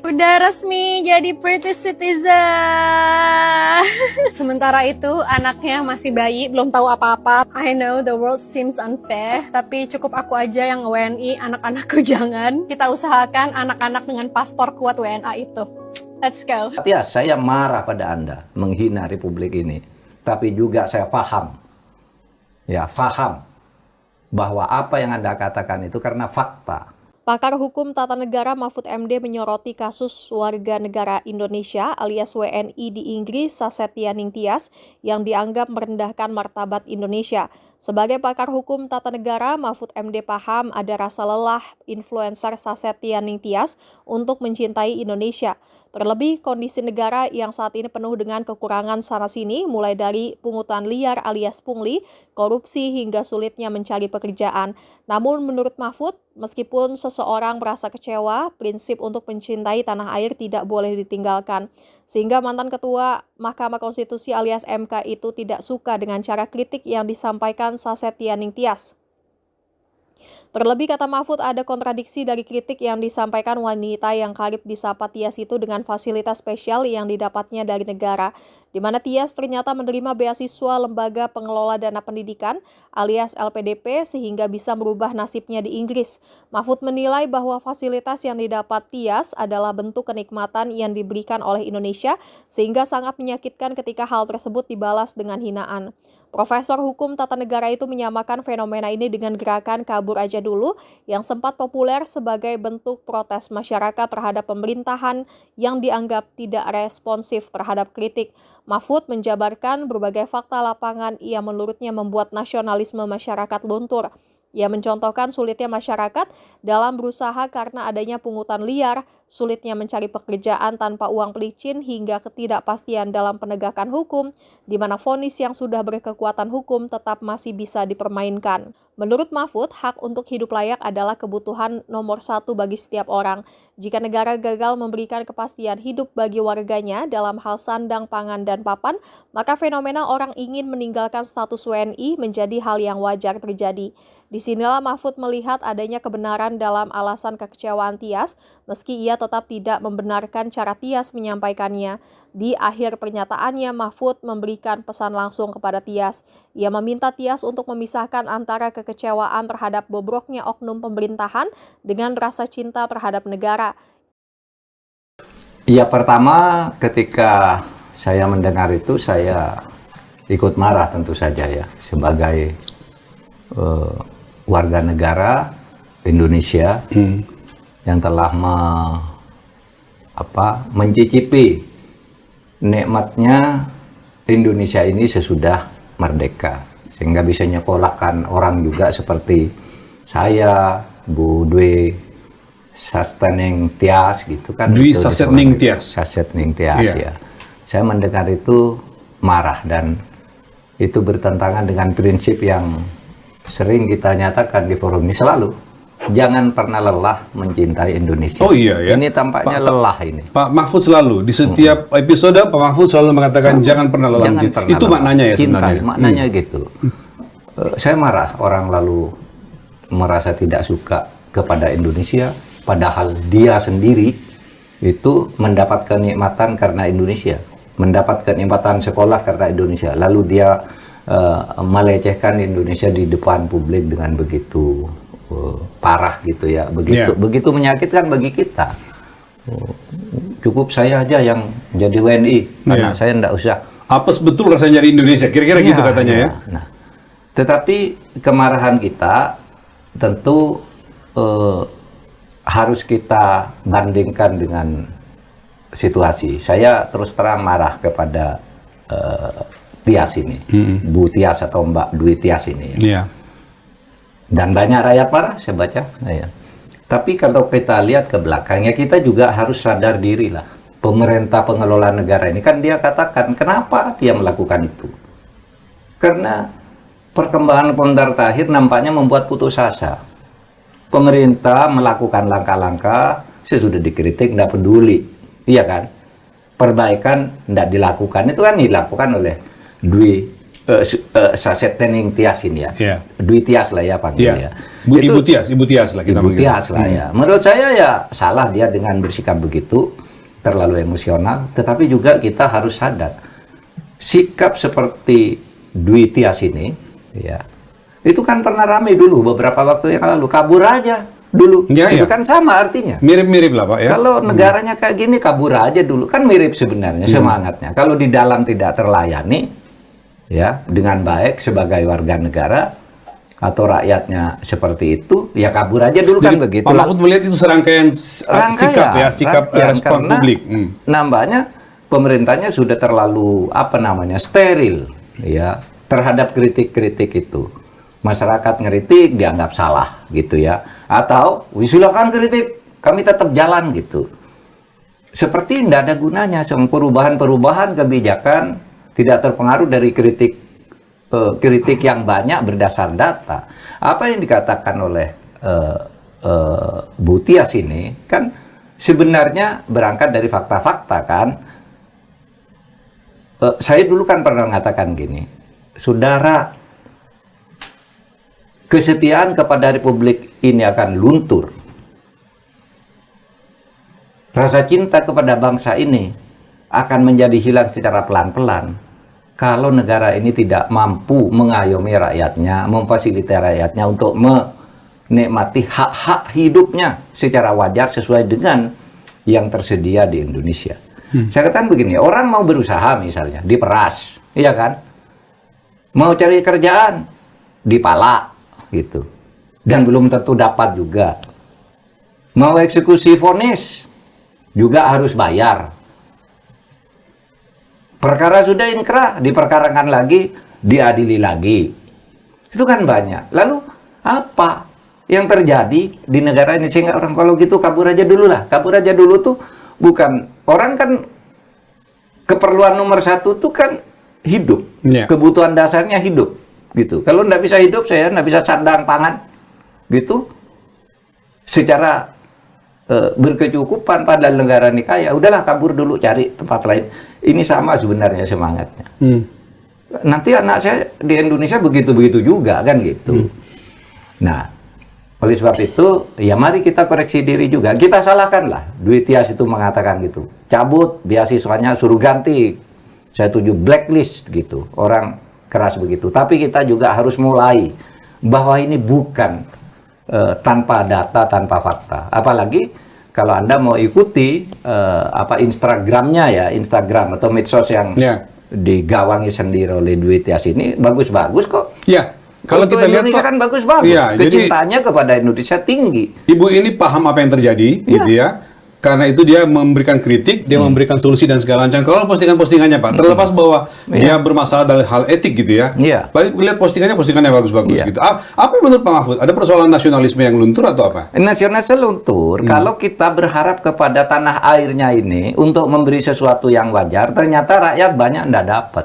Udah resmi jadi British citizen. Sementara itu anaknya masih bayi, belum tahu apa-apa. I know the world seems unfair, tapi cukup aku aja yang WNI, anak-anakku jangan. Kita usahakan anak-anak dengan paspor kuat WNA itu. Let's go. Ya, saya marah pada Anda menghina Republik ini, tapi juga saya paham, bahwa apa yang Anda katakan itu karena fakta. Pakar Hukum Tata Negara Mahfud MD menyoroti kasus warga negara Indonesia alias WNI di Inggris Sasetia Ningtyas yang dianggap merendahkan martabat Indonesia. Sebagai pakar hukum tata negara, Mahfud MD paham ada rasa lelah influencer Sasetia Ningtyas untuk mencintai Indonesia. Terlebih kondisi negara yang saat ini penuh dengan kekurangan sana-sini, mulai dari pungutan liar alias pungli, korupsi hingga sulitnya mencari pekerjaan. Namun menurut Mahfud, meskipun seseorang merasa kecewa, prinsip untuk mencintai tanah air tidak boleh ditinggalkan. Sehingga mantan Ketua Mahkamah Konstitusi alias MK itu tidak suka dengan cara kritik yang disampaikan Sasetia Ningtyas. Terlebih kata Mahfud ada kontradiksi dari kritik yang disampaikan wanita yang karib disapa Tyas itu dengan fasilitas spesial yang didapatnya dari negara, di mana Tyas ternyata menerima beasiswa Lembaga Pengelola Dana Pendidikan alias LPDP sehingga bisa merubah nasibnya di Inggris. Mahfud menilai bahwa fasilitas yang didapat Tyas adalah bentuk kenikmatan yang diberikan oleh Indonesia sehingga sangat menyakitkan ketika hal tersebut dibalas dengan hinaan. Profesor Hukum Tata Negara itu menyamakan fenomena ini dengan gerakan kabur aja dulu yang sempat populer sebagai bentuk protes masyarakat terhadap pemerintahan yang dianggap tidak responsif terhadap kritik. Mahfud menjabarkan berbagai fakta lapangan yang menurutnya membuat nasionalisme masyarakat luntur. Ia mencontohkan sulitnya masyarakat dalam berusaha karena adanya pungutan liar, sulitnya mencari pekerjaan tanpa uang pelicin hingga ketidakpastian dalam penegakan hukum, di mana vonis yang sudah berkekuatan hukum tetap masih bisa dipermainkan. Menurut Mahfud, hak untuk hidup layak adalah kebutuhan nomor satu bagi setiap orang. Jika negara gagal memberikan kepastian hidup bagi warganya dalam hal sandang, pangan, dan papan, maka fenomena orang ingin meninggalkan status WNI menjadi hal yang wajar terjadi. Disinilah Mahfud melihat adanya kebenaran dalam alasan kekecewaan Tyas, meski ia tetap tidak membenarkan cara Tyas menyampaikannya. Di akhir pernyataannya, Mahfud memberikan pesan langsung kepada Tyas. Ia meminta Tyas untuk memisahkan antara kekecewaan terhadap bobroknya oknum pemerintahan dengan rasa cinta terhadap negara. Ya, pertama ketika saya mendengar itu saya ikut marah tentu saja ya, sebagai warga negara Indonesia yang telah mencicipi nikmatnya Indonesia ini sesudah merdeka, sehingga bisa nyekolahkan orang juga seperti saya, Bu Dwi Sasetningtyas gitu kan. Dwi Sasetningtyas. Sasetningtyas ya. Saya mendengar itu marah dan itu bertentangan dengan prinsip yang sering kita nyatakan di forum ini selalu. Jangan pernah lelah mencintai Indonesia. Oh iya ya. Ini tampaknya lelah ini. Pak Mahfud selalu di setiap episode Pak Mahfud selalu mengatakan jangan pernah lelah. Itu lelah. Maknanya ya cinta, sebenarnya. Maknanya gitu. Saya marah orang lalu merasa tidak suka kepada Indonesia, padahal dia sendiri itu mendapat kenikmatan karena Indonesia, mendapat kenikmatan sekolah karena Indonesia. Lalu dia melecehkan Indonesia di depan publik dengan begitu parah gitu ya, begitu menyakitkan bagi kita. Cukup saya aja yang jadi WNI, anak saya enggak usah. Apes betul rasanya dari Indonesia, kira-kira gitu katanya ya. Nah, tetapi kemarahan kita tentu harus kita bandingkan dengan situasi. Saya terus terang marah kepada Tyas ini, Bu Tyas atau Mbak Dwi Tyas ini. Ya. Dan banyak rakyat marah, saya baca. Ya. Tapi kalau kita lihat ke belakangnya, kita juga harus sadar diri lah. Pemerintah pengelola negara ini kan dia katakan, kenapa dia melakukan itu? Karena perkembangan Pondar Tahir nampaknya membuat putus asa. Pemerintah melakukan langkah-langkah, sesudah dikritik, tidak peduli. Iya kan? Perbaikan tidak dilakukan. Itu kan dilakukan oleh Dwi Sasetningtyas ini ya. Dwi Tyas lah ya panggil ya. Ibu Tias lah kita Ibu manggil. Tias lah ya. Menurut saya ya salah dia dengan bersikap begitu, terlalu emosional. Tetapi juga kita harus sadar, sikap seperti Dwi Tias ini, ya, itu kan pernah ramai dulu beberapa waktu yang lalu, kabur aja dulu. Ya, itu ya. kan sama artinya. Mirip-mirip lah Pak ya. Kalau negaranya kayak gini, kabur aja dulu. Kan mirip sebenarnya semangatnya. Kalau di dalam tidak terlayani, ya, dengan baik sebagai warga negara, atau rakyatnya seperti itu, ya kabur aja dulu. Kan begitu. Pak Mahfud melihat itu serangkaian sikap respon publik. Nampaknya pemerintahnya sudah terlalu steril, ya, terhadap kritik-kritik itu. Masyarakat ngeritik dianggap salah gitu ya, atau silakan kritik, kami tetap jalan gitu. Seperti tidak ada gunanya. Perubahan kebijakan tidak terpengaruh dari kritik yang banyak berdasar data. Apa yang dikatakan oleh Bu Tias ini kan sebenarnya berangkat dari fakta-fakta kan. Saya dulu kan pernah mengatakan gini, saudara, kesetiaan kepada Republik ini akan luntur. Rasa cinta kepada bangsa ini akan menjadi hilang secara pelan-pelan kalau negara ini tidak mampu mengayomi rakyatnya, memfasilitasi rakyatnya untuk menikmati hak-hak hidupnya secara wajar sesuai dengan yang tersedia di Indonesia. Saya katakan begini, orang mau berusaha misalnya, diperas, iya kan? Mau cari kerjaan, dipalak, gitu. Dan belum tentu dapat juga. Mau eksekusi vonis, juga harus bayar. Perkara sudah inkrah, diperkarakan lagi, diadili lagi. Itu kan banyak. Lalu apa yang terjadi di negara ini sehingga orang kalau gitu kabur aja dulu lah. Kabur aja dulu tuh bukan, orang kan keperluan nomor satu tuh kan hidup. Kebutuhan dasarnya hidup. Gitu. Kalau nggak bisa hidup, saya nggak bisa sandang pangan. Gitu. Secara berkecukupan padahal negara ini kaya, udahlah kabur dulu cari tempat lain. Ini sama sebenarnya semangatnya. Nanti anak saya di Indonesia begitu-begitu juga kan gitu. Nah, oleh sebab itu ya mari kita koreksi diri juga. Kita salahkanlah Dwi Tias itu mengatakan gitu. Cabut beasiswanya, suruh ganti. Saya tuju blacklist gitu. Orang keras begitu. Tapi kita juga harus mulai bahwa ini bukan tanpa data, tanpa fakta. Apalagi kalau Anda mau ikuti Instagramnya ya, Instagram atau medsos yang digawangi sendiri oleh Dwi Tias ini bagus-bagus kok. Ya, kalau untuk kita lihat Indonesia kan bagus-bagus. Ya, kecintaannya kepada Indonesia tinggi. Ibu ini paham apa yang terjadi, gitu ya. Karena itu dia memberikan kritik, dia memberikan solusi dan segala macam. Kalau postingan-postingannya Pak, terlepas bahwa dia bermasalah dalam hal etik gitu ya. Balik lihat postingannya bagus-bagus gitu. Apa yang menurut Pak Mahfud? Ada persoalan nasionalisme yang luntur atau apa? Nasionalisme luntur, kalau kita berharap kepada tanah airnya ini untuk memberi sesuatu yang wajar, ternyata rakyat banyak tidak dapat.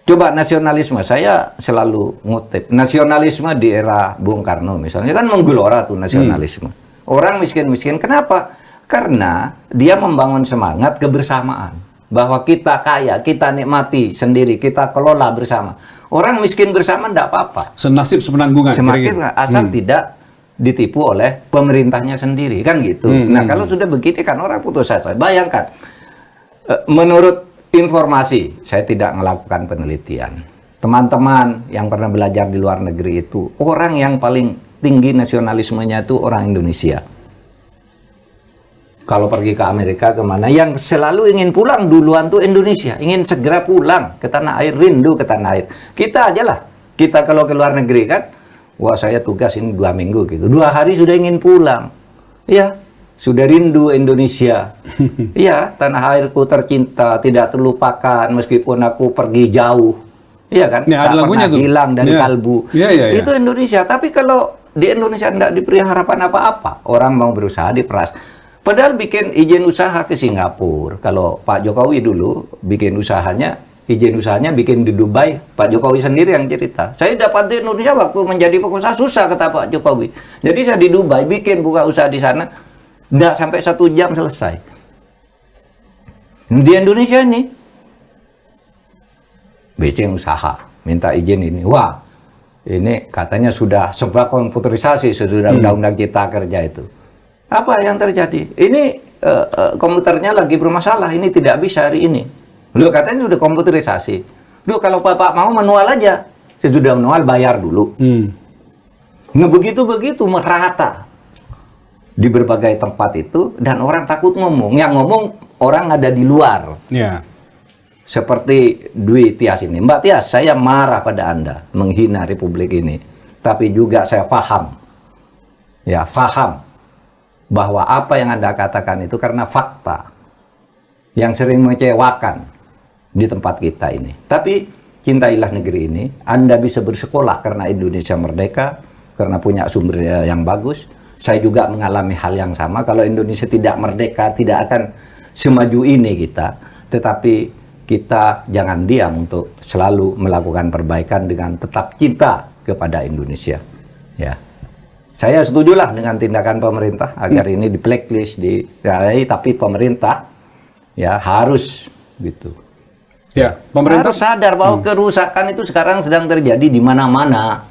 Coba nasionalisme, saya selalu ngutip. Nasionalisme di era Bung Karno misalnya kan menggelora tuh nasionalisme. Orang miskin-miskin, kenapa? Karena dia membangun semangat kebersamaan. Bahwa kita kaya, kita nikmati sendiri, kita kelola bersama. Orang miskin bersama tidak apa-apa. Senasib sepenanggungan. Semakin asal tidak ditipu oleh pemerintahnya sendiri. Kan gitu. Nah kalau sudah begini kan orang putus asa. Bayangkan, menurut informasi, saya tidak melakukan penelitian. Teman-teman yang pernah belajar di luar negeri itu, orang yang paling tinggi nasionalismenya itu orang Indonesia. Kalau pergi ke Amerika kemana, yang selalu ingin pulang duluan tuh Indonesia, ingin segera pulang ke tanah air, rindu ke tanah air. Kita aja lah, kita kalau ke luar negeri kan, wah saya tugas ini 2 minggu gitu, 2 hari sudah ingin pulang. Ya, sudah rindu Indonesia. Iya, tanah airku tercinta, tidak terlupakan meskipun aku pergi jauh. Iya kan, tak pernah hilang dari kalbu. Itu Indonesia. Tapi kalau di Indonesia tidak diberi harapan apa-apa, orang mau berusaha diperas. Padahal bikin izin usaha ke Singapura. Kalau Pak Jokowi dulu bikin usahanya, izin usahanya bikin di Dubai. Pak Jokowi sendiri yang cerita. Saya dapat di Indonesia waktu menjadi pengusaha susah kata Pak Jokowi. Jadi saya di Dubai bikin buka usaha di sana, tidak sampai 1 jam selesai. Di Indonesia ini, bikin usaha, minta izin ini. Wah, ini katanya sudah serba komputerisasi sudah undang-undang cipta kerja itu. Apa yang terjadi? Ini komputernya lagi bermasalah, ini tidak bisa hari ini. Loh, katanya sudah komputerisasi. Loh, kalau Bapak mau manual aja. Sesudah manual bayar dulu. Nah, begitu merata di berbagai tempat itu, dan orang takut ngomong. Yang ngomong orang ada di luar. Ya. Seperti Dwi Tias ini. Mbak Tias, saya marah pada Anda menghina Republik ini. Tapi juga saya paham. Ya, paham bahwa apa yang Anda katakan itu karena fakta yang sering mengecewakan di tempat kita ini. Tapi cintailah negeri ini. Anda bisa bersekolah karena Indonesia merdeka, karena punya sumber yang bagus. Saya juga mengalami hal yang sama. Kalau Indonesia tidak merdeka, tidak akan semaju ini kita. Tetapi kita jangan diam untuk selalu melakukan perbaikan dengan tetap cinta kepada Indonesia. Ya, saya setujulah dengan tindakan pemerintah agar ini di blacklist, tapi pemerintah ya harus gitu. Ya, pemerintah harus sadar bahwa kerusakan itu sekarang sedang terjadi di mana-mana.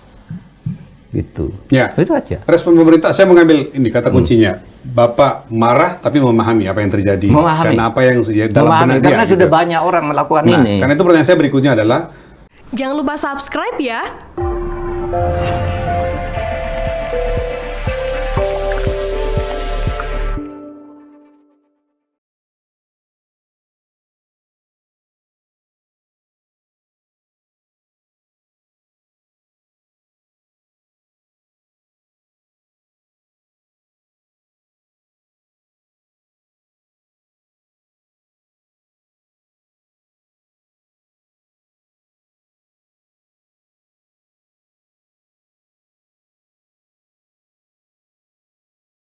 Gitu. Ya, itu aja. Respon pemerintah, saya mengambil ini kata kuncinya. Bapak marah tapi memahami apa yang terjadi. Memahami. Karena apa yang dalam benak dia. Karena sudah banyak orang melakukan ini. Karena itu pertanyaan saya berikutnya adalah, jangan lupa subscribe ya.